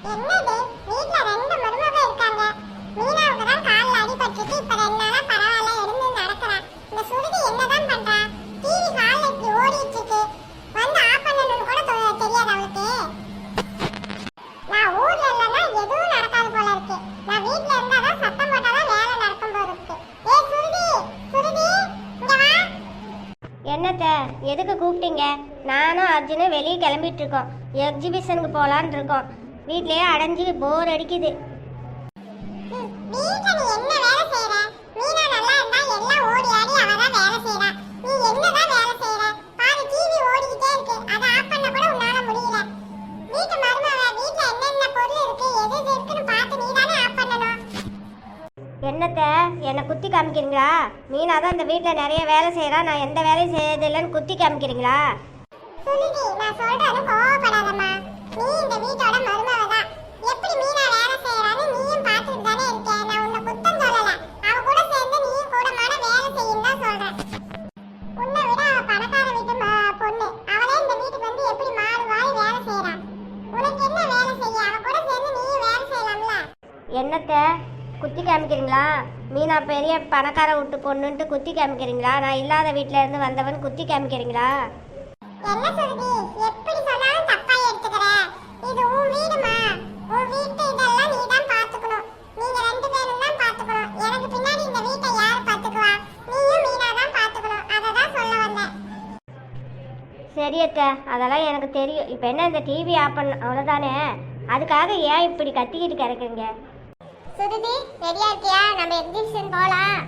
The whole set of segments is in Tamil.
என்னது வீட்ல ரெண்டு மருமக இருக்காங்க. மீனாவுக்கு தான் கால்ல அடிபட்டுட்டு இப்ப 2 நாளா பரவாயில்ல எழுந்து நடக்கறான். இந்த சுருதி என்னதான் பண்றா? டிவி ஹால்ல இப்படி ஓடிட்டு இருக்கு. வந்து ஆஃப் பண்ணணும்னு கூட தெரியாது அவளுக்கு. நான் ஊர்ல இல்லனா எதுவும் நடக்காது போல இருக்கு. நான் வீட்ல இருந்தா தான் சத்தம் போட்டாதான் வேலை நடக்கும் போல இருக்கு. ஏய் சுருதி, சுருதி இங்க வா. என்னத்த எதுக்கு கூப்பிட்டீங்க? நானும் அர்ஜுனும் வெளியே கிளம்பிட்டு இருக்கோம். எக்ஸிபிஷனுக்கு போகலான்னு இருக்கோம். வீட்லயே அடைஞ்சு போர் அடிக்குது. வீட்ல நீ என்ன வேலை செய்யற? மீனா நல்லா இருந்தா எல்லாம் ஓடி ஆடி அவ தான் வேலை செய்றா. நீ என்னதான் வேலை செய்யற? பாரு டிவி ஓடிட்டே இருக்கு. அத ஆஃப் பண்ண கூட உன்னால முடியல. வீட்டு மருமக வீட்ல என்னென்ன பொருள் இருக்கு எது எது இருக்குன்னு பார்த்து நீ தானே ஆஃப் பண்ணணும். என்னத்த என்னை குத்தி காமிக்கிறீங்களா? மீனா தான் இந்த வீட்டில் நிறைய வேலை செய்கிறா, நான் எந்த வேலையும் செய்யறதில்லைன்னு குத்தி காமிக்கிறீங்களா? சுனிதி, நான் சொல்றது கோவப்படாதம்மா. நீ இந்த வீட்டோட மருமக தான். எப்படி மீனா வேலை செய்யறான்னு நீயும் பார்த்துட்டு தானே இருக்க. நான் உன்னை குத்தம் சொல்லல. அவ கூட சேர்ந்து நீயும் கூடமான வேலை செய்யும் தான் சொல்றேன். உன்னை விட அவ பணக்கார வீட்டு பொண்ணு. அவளே இந்த வீட்டுக்கு வந்து எப்படி மாறி மாறி வேலை செய்யறா? உனக்கு என்ன வேலை செய்ய? அவ கூட சேர்ந்து நீயும் வேலை செய்யலாம்ல. என்னத்த குத்தி காமிக்கிறீங்களா? மீனா பெரிய பணக்கார விட்டு பொண்ணுன்ட்டு குத்தி காமிக்கிறீங்களா? நான் இல்லாத வீட்டில் இருந்து வந்தவன் குத்தி காமிக்கிறீங்களா? என்ன சொல்லுது? எப்படி சொன்னாலும் தப்பா எடுத்துக்கற. இது உன் வீடுமா? உன் வீட்டு இதெல்லாம் நீ தான் பாத்துக்கணும். நீங்க ரெண்டு பேரும் தான் பாத்துக்கணும். எனக்கு பின்னாடி இந்த வீட்டை யார் பாத்துக்குவா? நீயும் மீனா தான் பாத்துக்கணும். அத தான் சொல்ல வந்தேன். சரியத்த, அதெல்லாம் எனக்கு தெரியும். இப்போ என்ன இந்த டிவி ஆஃப் பண்ண அவ்வளோதானே? அதுக்காக ஏன் இப்படி கத்திக்கிட்டு கிடக்குறீங்க? சுருதி, ரெடியா இருக்கியா? நம்ம எக்ஸிபிஷன் போலாம்.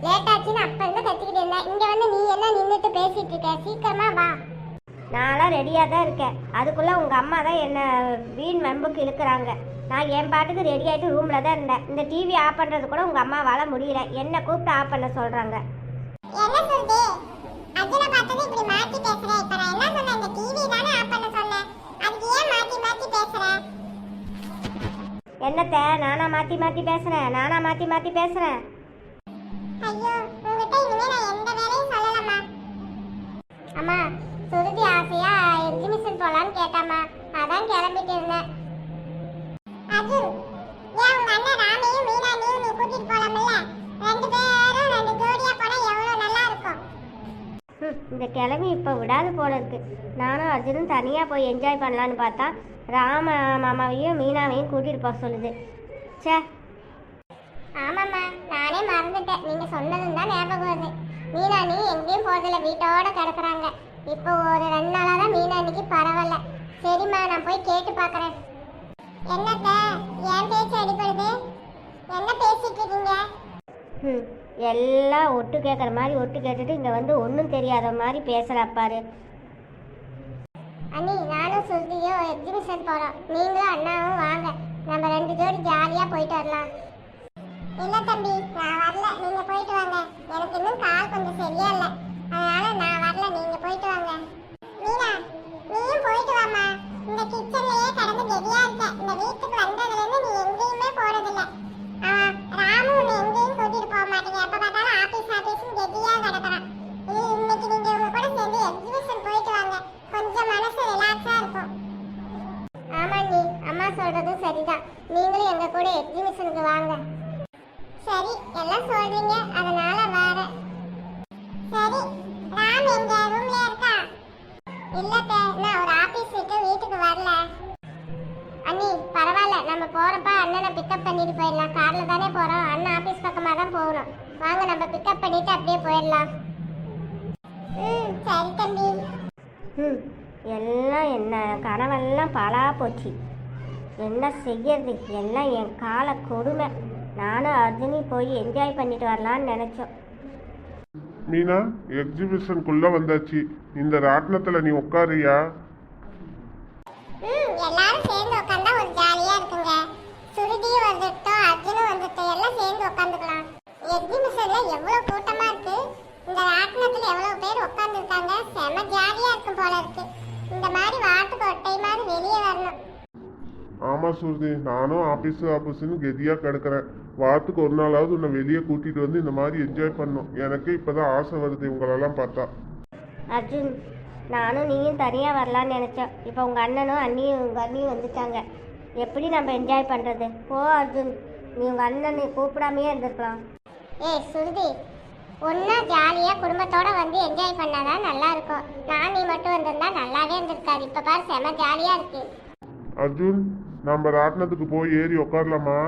லேட் ஆச்சுன்னு அப்ப இருந்து கத்திக்கிட்டு இருந்தேன். இங்க வந்து நீ என்ன நின்னுட்டு பேசிட்டு இருக்க? சீக்கிரமா வா. நான்லாம் ரெடியாக தான் இருக்கேன். அதுக்குள்ளே உங்கள் அம்மா தான் என்னை வீண் வம்புக்கு இழுக்கிறாங்க. நான் என் பாட்டுக்கு ரெடி ஆகிட்டு ரூமில் தான் இருந்தேன். இந்த டிவி ஆஃப் பண்ணுறது கூட உங்கள் அம்மாவால் முடியல. என்னை கூப்பிட்டு ஆஃப் பண்ண சொல்கிறாங்க. என்ன சொல்லுது? அர்ஜுனை பார்த்தது இப்படி மாத்தி பேசுற. இப்ப நான் என்ன சொன்னேன்? இந்த டிவி தானே ஆஃப் பண்ண சொன்னேன். அதுக்கு ஏன் மாத்தி மாத்தி பேசுற? என்னத்த நானா மாற்றி மாற்றி பேசுகிறேன்? ஐயோ, உங்ககிட்ட இனிமே நான் எந்த வேலையும் சொல்லலம்மா. அம்மா, சுருதி ஆசையா எக்ஸிபிஷன் போலான்னு கேட்டாமா. அதான் கிளம்பிட்டு இருந்தேன். அர்ஜுன், ஏன் உங்க அண்ணன் ராமையும் மீனானையும் நீ கூட்டிட்டு போலாம்ல? ரெண்டு பேரும் ரெண்டு ஜோடியா போனா எவ்வளவு நல்லா இருக்கும். இந்த கிளம்பி இப்போ விடாது போல இருக்கு. நானும் அர்ஜுனும் தனியாக போய் என்ஜாய் பண்ணலான்னு பார்த்தா ராம மாமாவையும் மீனாவையும் கூட்டிகிட்டு போக சொல்லுது. சே. ஆமாம்மா, நானே மறந்துட்டேன். நீங்க சொன்னதும் தான் ஞாபகம் வருது. மீனானி எங்கேயும் போறதில்ல, வீட்டோட கிடக்குறாங்க. இப்போ ஒரு 2 நாளா தான் மீனானிக்கு பரவாயில்ல. சரிம்மா, நான் போய் கேட்டு பார்க்கறேன். என்னத்த ஏன் பேச்சு அடிப்படுது? என்ன பேசிட்டு இருக்கீங்க? எல்லாம் ஒட்டு கேட்குற மாதிரி ஒட்டு கேட்டுட்டு இங்கே வந்து ஒன்றும் தெரியாத மாதிரி பேசுகிறாப்பாரு. அண்ணி, நானும் சுருதியும் எக்ஸிபிஷன் போறோம். நீங்களும் அண்ணாவும் வாங்க. நம்ம 2 ஜோடி ஜாலியா போயிட்டு வரலாம். இல்ல தம்பி, நான் வரல. நீங்க போயிட்டு வாங்க. எனக்கு இன்னும் கால் கொஞ்சம் சரியா இல்ல. அதனால நான் வரல. நீங்க போயிட்டு வாங்க. மீனா, நீயும் போயிட்டு வாமா. இந்த கிச்சன்லயே கடந்து கெதியா இருக்க. இந்த வீட்டுக்கு வந்ததுல இருந்து நீ எங்கேயுமே போறதில்ல. ராமு உன்னை எங்கேயும் கூட்டிட்டு போக மாட்டேங்க. எப்ப பார்த்தாலும் ஆபீஸ் ஆபீஸ்னு கெதியா கிடக்குறான். இன்னைக்கு நீங்க உங்க கூட சேர்ந்து எக்ஸிபிஷன் போயிட்டு வாங்க. கொஞ்சம் மனசு ரிலாக்ஸா இருக்கும். ஆமா நீ, அம்மா சொல்றதும் சரிதான். நீங்களும் எங்க கூட எக்ஸிபிஷனுக்கு வாங்க. சரி, எல்லாம் சொல்றீங்க, அதனால வர. சரி, ராம் எங்க ரூம்ல இருக்கா? இல்லத்த, நான் ஒரு ஆபீஸ் விட்டு வீட்டுக்கு வரல. அண்ணி, பரவாயில்ல. நம்ம போறப்ப அண்ணனை பிக்கப் பண்ணிட்டு போயிடலாம். கார்ல தானே போறோம். அண்ணன் ஆபீஸ் பக்கமா தான் போகணும். வாங்க, நம்ம பிக்கப் பண்ணிட்டு அப்படியே போயிடலாம். சரி தம்பி. எல்லாம் என்ன கனவெல்லாம் பாழா போச்சு. என்ன செய்யறது? எல்லாம் என் கால கொடுமை. நானும் அர்ஜுனி போய் என்ஜாய் பண்ணிட்டு வரலான்னு நினைச்சோம். மீனா, எக்ஸிபிஷனுக்குள்ள வந்தாச்சு. இந்த ராட்டினத்துல நீ உட்காரியா? எல்லாரும் சேர்ந்து உட்கார்ந்தா ஒரு ஜாலியா இருக்குங்க. சுருதி வந்துட்டோம், அர்ஜுனும் வந்துட்டோம், எல்லாம் சேர்ந்து உட்காந்துக்கலாம். எக்ஸிபிஷன்ல எவ்வளவு கூட்டமா இருக்கு. இந்த ராட்டினத்துல எவ்வளவு பேர் உட்கார்ந்து இருக்காங்க. செம ஜாலியா இருக்கும் போல இருக்கு. இந்த மாதிரி வாட்டுக்கு ஒரு டைமாவது வெளியே வரணும். ஆமா சுருதி, நானும் ஆபீஸ்னு கெதியா கிடக்குறேன். வாரத்துக்கு ஒரு நாளாவது உன்னை வெளியே கூட்டிட்டு வந்து இந்த மாதிரி என்ஜாய் பண்ணும். எனக்கு இப்பதான் ஆசை வருது இவங்களெல்லாம் பார்த்தா. அர்ஜுன், நானும் நீயும் தனியாக வரலான்னு நினச்சோம். இப்போ உங்கள் அண்ணனும் உங்கள் அண்ணியும் வந்துட்டாங்க. எப்படி நம்ம என்ஜாய் பண்ணுறது? போ அர்ஜுன், நீ உங்கள் அண்ணனை கூப்பிடாமையே இருந்திருக்கலாம். ஏய் சுருதி, ஒன்றா ஜாலியாக குடும்பத்தோட வந்து என்ஜாய் பண்ணாதான் நல்லா இருக்கும். நான் நீ மட்டும் வந்திருந்தா நல்லாவே இருந்திருக்காது. இப்போ பாரு செம ஜாலியாக இருக்கு. அர்ஜுன், நம்ம ராட்டினத்துக்கு போய் ஏறி உக்காரலாமா?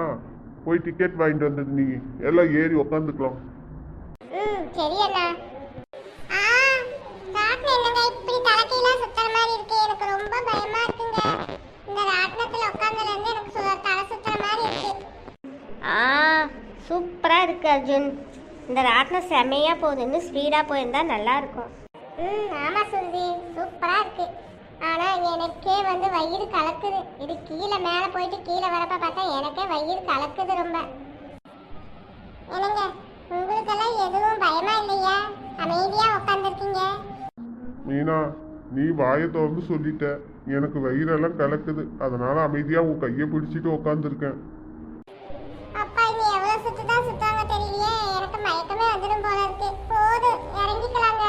போய் டிக்கெட் வாங்கிட்டு வந்தது நீ எல்லாம் ஏறி உக்காந்துக்கலாம். ம் சரி அண்ணா. ஆ ராட்டினம் என்னங்க இப்படி தலைக்கீழாக சுத்துற மாதிரி இருக்கு. எனக்கு ரொம்ப பயமா இருக்குங்க. இந்த ராட்டினத்தில் உட்காந்துலேருந்து எனக்கு தலை சுத்துற மாதிரி இருக்கு. சூப்பராக இருக்குது அர்ஜுன். இந்த ராட்டினம் செம்மையாக போகுது. இன்னும் ஸ்பீடாக போயிருந்தா நல்லாயிருக்கும். ஆமாம் சுருதி, சூப்பராக இருக்கு. ஆனால் எனக்கே வந்து வயிறு கலக்குது. இது கீழே மேலே போயிட்டு கீழே வரப்ப பார்த்தா எனக்கே வயிறு கலக்குது ரொம்ப. என்னங்க உங்களுக்கெல்லாம் எதுவும் பயமா இல்லையா? அமைதியாக உட்காந்துருக்கீங்க. மீனா, நீ வாயை திறந்து சொல்லிட்ட. எனக்கு வயிறெல்லாம் கலக்குது, அதனால அமைதியா உன் கையை பிடிச்சிட்டு உக்காந்துருக்கேன். அப்பா இனி எவ்வளோ சுற்று தான் சுத்தாங்க தெரியலையே. எனக்கு மயக்கமே வந்துடும் போல இருக்கு. போதும், இறங்கிக்கலாங்க.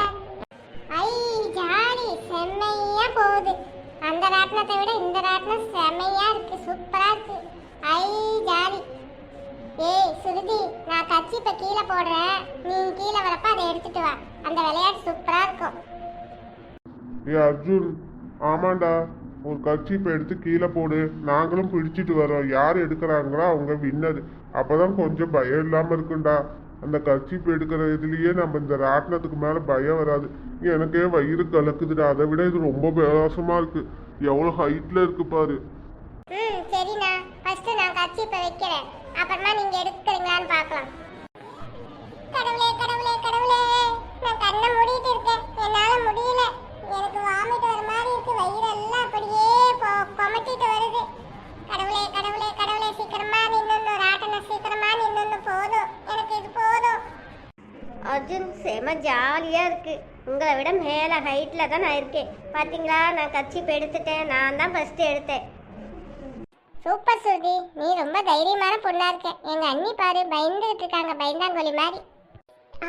ஐ ஜாலி, செம்மையா போகுது. அந்த ராட்டினத்தை விட இந்த ராட்டினம் செம்மையா இருக்கு, சூப்பரா இருக்கு. ஐ ஜாலி. ஏய் சுருதி, நான் கச்சி இப்ப கீழே போடுறேன். நீ கீழே வரப்ப அதை எடுத்துட்டு வா. அந்த விளையாட்டு சூப்பரா இருக்கும். ஏ அர்ஜுன், ஆமாண்டா, ஒரு கர்ச்சீப்பை எடுத்து கீழே போடு. நாங்களும் பிடிச்சிட்டு வரோம். யார் எடுக்கிறாங்களோ அவங்க வின்னர். அப்பதான் கொஞ்சம் பயம் இல்லாம இருக்குண்டா. அந்த கர்ச்சீப் எடுக்கிற இதுலயே நம்ம இந்த ராட்டினத்துக்கு மேல பயம் வராது. எனக்கே வயிறு கலக்குதுடா. அதை விட இது ரொம்ப பிரயாசமா இருக்கு. எவ்வளவு ஹைட்ல இருக்கு பாரு. சரிண்ணா, ஃபர்ஸ்ட் நான் கர்ச்சீப்பை வைக்கிறேன். அப்புறமா நீங்க எடுக்கிறீங்களான்னு பார்க்கலாம். கடவுளே கடவுளே கடவுளே, நான் கண்ணை மூடிட்டு இருக்கேன். என்னால முடியல. எனக்கு வாமிட் வர மாதிரி இருக்கு. வயிறெல்லாம் அப்படியே கொமட்டிட்டு வருது. கடவுளே கடவுளே கடவுளே, சீக்கிரமா நின்னு ராட்டினம், சீக்கிரமா நின்னு. போதும், எனக்கு இது போதும். அர்ஜுன் செம ஜாலியாக இருக்குது. உங்களை விட மேலே ஹைட்டில் தான் நான் இருக்கேன். பார்த்தீங்களா, நான் கர்ச்சீப் எடுத்துட்டேன். நான் தான் ஃபஸ்ட்டு எடுத்தேன். சூப்பர் சுருதி, நீ ரொம்ப தைரியமான பொண்ணா இருக்க. எங்க அண்ணி பாரு பயந்துகிட்டு இருக்காங்க, பயந்தாங்கொலி மாதிரி.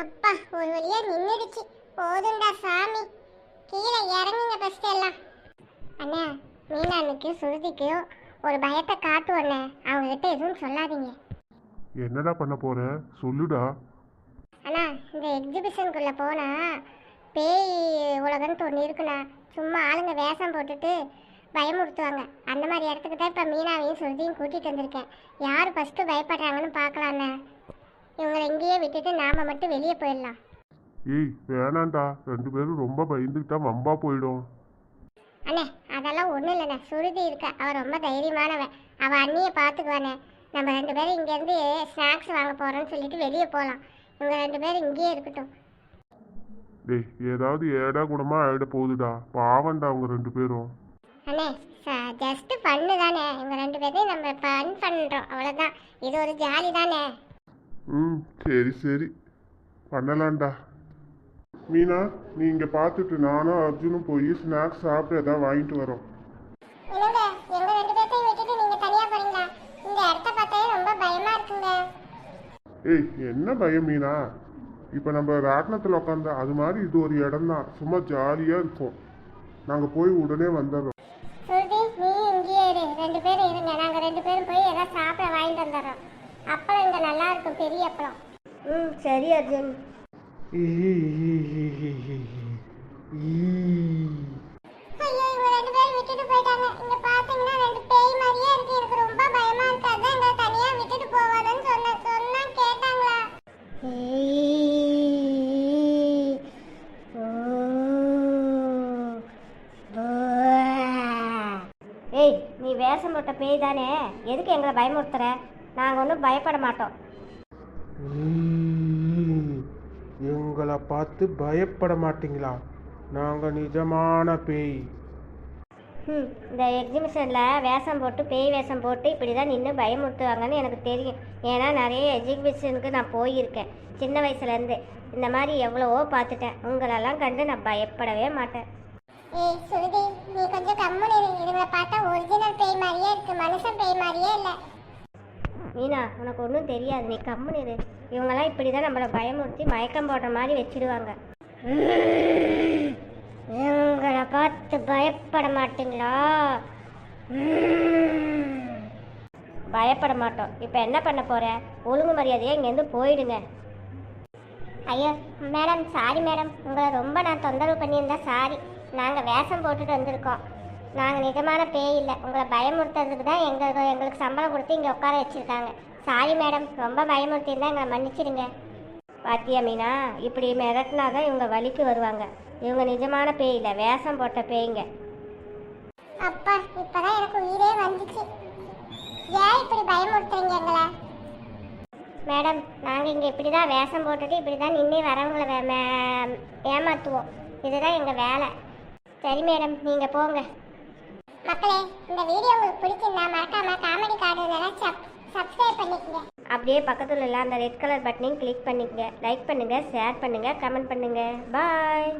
அப்பா ஒரு வழியா நின்றுடுச்சு. போதுண்டா சாமி, கீழே இறங்குங்க ஃபர்ஸ்ட் எல்லாம். அண்ணா, மீனானுக்கு சுருதிக்கு ஒரு பயத்தை காட்டுவோண்ணே. அவங்க கிட்ட எதுவும் சொல்லாதீங்க. என்னடா பண்ண போற? சொல்லுடா. அண்ணா, இந்த எக்ஸிபிஷனுக்குள்ள போனா பேய் உலகம்னு ஒன்று இருக்குண்ணா. சும்மா ஆளுங்க வேஷம் போட்டுட்டு பயமுறுத்துவாங்க. அந்த மாதிரி இடத்துக்கு தான் இப்போ மீனாவையும் சுருதியும் கூட்டிகிட்டு வந்திருக்கேன். யார் ஃபஸ்ட்டு பயப்படுறாங்கன்னு பார்க்கலாண்ணே. இவங்களை இங்கேயே விட்டுட்டு நாம் மட்டும் வெளியே போயிடலாம். ஏய் வேணாண்டா, 2 பேரும் ரொம்ப பயந்துக்கிட்டா வம்பா போயிடும். அண்ணே அதெல்லாம் ஒன்றும் இல்லைண்ணே. சுருதி இருக்கா, அவள் ரொம்ப தைரியமானவன். அவள் அண்ணியை பார்த்துக்குவானே. நம்ம 2 பேரும் இங்கேருந்து ஸ்நாக்ஸ் வாங்க போகிறோன்னு சொல்லிட்டு வெளியே போகலாம். இவங்க 2 பேரும் இங்கேயே இருக்கட்டும். டேய், ஏதாவது ஏடா கூடமா ஆயிட போகுதுடா. பாவண்டா அவங்க 2 பேரும். அண்ணே ஜஸ்ட் ஃபன்னு தானே. இவங்க 2 பேரையும் நம்ம ஃபன் பண்ணுறோம், அவ்வளோதான். இது ஒரு ஜாலி தானே. சரி சரி, பண்ணலாம்டா. மீனா, நீ இங்கே பார்த்துட்டு நானும் அர்ஜுனும் போய் ஸ்நாக்ஸ் சாப்பிட்டு ஏதாவது வாங்கிட்டு வரோம். என்னங்க எங்க 2 பேர்த்தையும் விட்டுட்டு நீங்க தனியா போறீங்களா? இந்த இடத்த பார்த்தாலே ரொம்ப பயமா இருக்குங்க. ஏய், என்ன பயம் மீனா? இப்போ நம்ம ராட்டினத்தில் உட்காந்தா அது மாதிரி இது ஒரு இடம் தான். சும்மா ஜாலியாக இருக்கும். நாங்கள் போய் உடனே வந்துடுறோம். சுருதி, நீ இங்கேயே இரு. 2 பேரும் இருங்க. நாங்கள் 2 பேரும் போய் ஏதாவது சாப்பிட வாங்கிட்டு வந்துடுறோம். அப்பளம் இங்கே நல்லா இருக்கும், பெரிய அப்பளம். சரி அர்ஜுன். ஐயோ, இவங்க 2 பேரும் விட்டுட்டு போயிட்டாங்க. இங்க பாத்தீங்கன்னா 2 பேய் மாதிரியே இருக்கு. எனக்கு ரொம்ப பயமா இருக்கு. அதான் எங்களை தனியா விட்டுட்டு போவாதன்னு சொன்னா கேட்டாங்களா? ஏய், நீ வேஷம் போட்ட பேய் தானே, எதுக்கு எங்களை பயமுறுத்துற? நாங்கள் ஒன்றும் பயப்பட மாட்டோம். எங்களை பார்த்து பயப்பட மாட்டீங்களா? நாங்கள் நிஜமான பேய். இந்த எக்ஸிபிஷனில் வேஷம் போட்டு பேய் வேஷம் போட்டு இப்படி தான் நின்று பயமுறுத்துவாங்கன்னு எனக்கு தெரியும். ஏன்னா நிறைய எக்ஸிபிஷனுக்கு நான் போயிருக்கேன் சின்ன வயசுலேருந்து. இந்த மாதிரி எவ்வளவோ பார்த்துட்டேன். உங்களெல்லாம் கண்டு நான் பயப்படவே மாட்டேன். ஏய் சுருதி, நீ கொஞ்சம் கம்முனு இரு. இதுங்களை பார்த்தா ஒரிஜினல் பேய் மாதிரியே இருக்கு, மனுஷன் பேய் மாதிரியே இல்லை. மீனா, உனக்கு ஒன்றும் தெரியாது, நீ கம்முனு இரு. இவங்கெல்லாம் இப்படி தான் நம்மளை பயமுறுத்தி மயக்கம் போடுற மாதிரி வச்சிடுவாங்க. இவங்களை பார்த்து பயப்பட மாட்டீங்களா? பயப்பட மாட்டோம். இப்போ என்ன பண்ண போற? ஒழுங்கு மரியாதையாக இங்கேருந்து போயிடுங்க. ஐயோ மேடம், சாரி மேடம், உங்களை ரொம்ப நான் தொந்தரவு பண்ணியிருந்தா சாரி. நாங்கள் வேஷம் போட்டுட்டு வந்திருக்கோம். நாங்கள் நிஜமான பேய் இல்லை. உங்களை பயமுறுத்துறதுக்கு தான் எங்களுக்கு சம்பளம் கொடுத்து இங்கே உட்கார வச்சுருக்காங்க. சாரி மேடம், ரொம்ப பயமுறுத்தியிருந்தா எங்களை மன்னிச்சிடுங்க. பாத்தியா மீனா, இப்படி மிரட்டினா தான் இவங்க வலிக்கு வருவாங்க. இவங்க நிஜமான பேய் இல்லை, வேஷம் போட்ட பேய்ங்க. அப்பா, இப்பதான் எனக்கு உயிரே வந்துச்சு. ஏன் இப்படி பயமுறுத்துறீங்க எங்களை? மேடம், நாங்கள் இங்கே இப்படி தான் வேஷம் போட்டுட்டு இப்படி தான் நின்று வரவங்களை ஏமாற்றுவோம். இதுதான் எங்கள் வேலை. சரி மேடம், நீங்க போங்க. மக்களே, இந்த வீடியோ உங்களுக்கு பிடிச்சிருந்தா மறக்காம காமெடி கார்டு சப்ஸ்கிரைப் பண்ணிக்கங்க. அப்படியே பக்கத்தில் உள்ள அந்த ரெட் கலர் பட்டனையும் கிளிக் பண்ணிக்கங்க. லைக் பண்ணுங்கள், ஷேர் பண்ணுங்கள், கமெண்ட் பண்ணுங்கள். பாய்.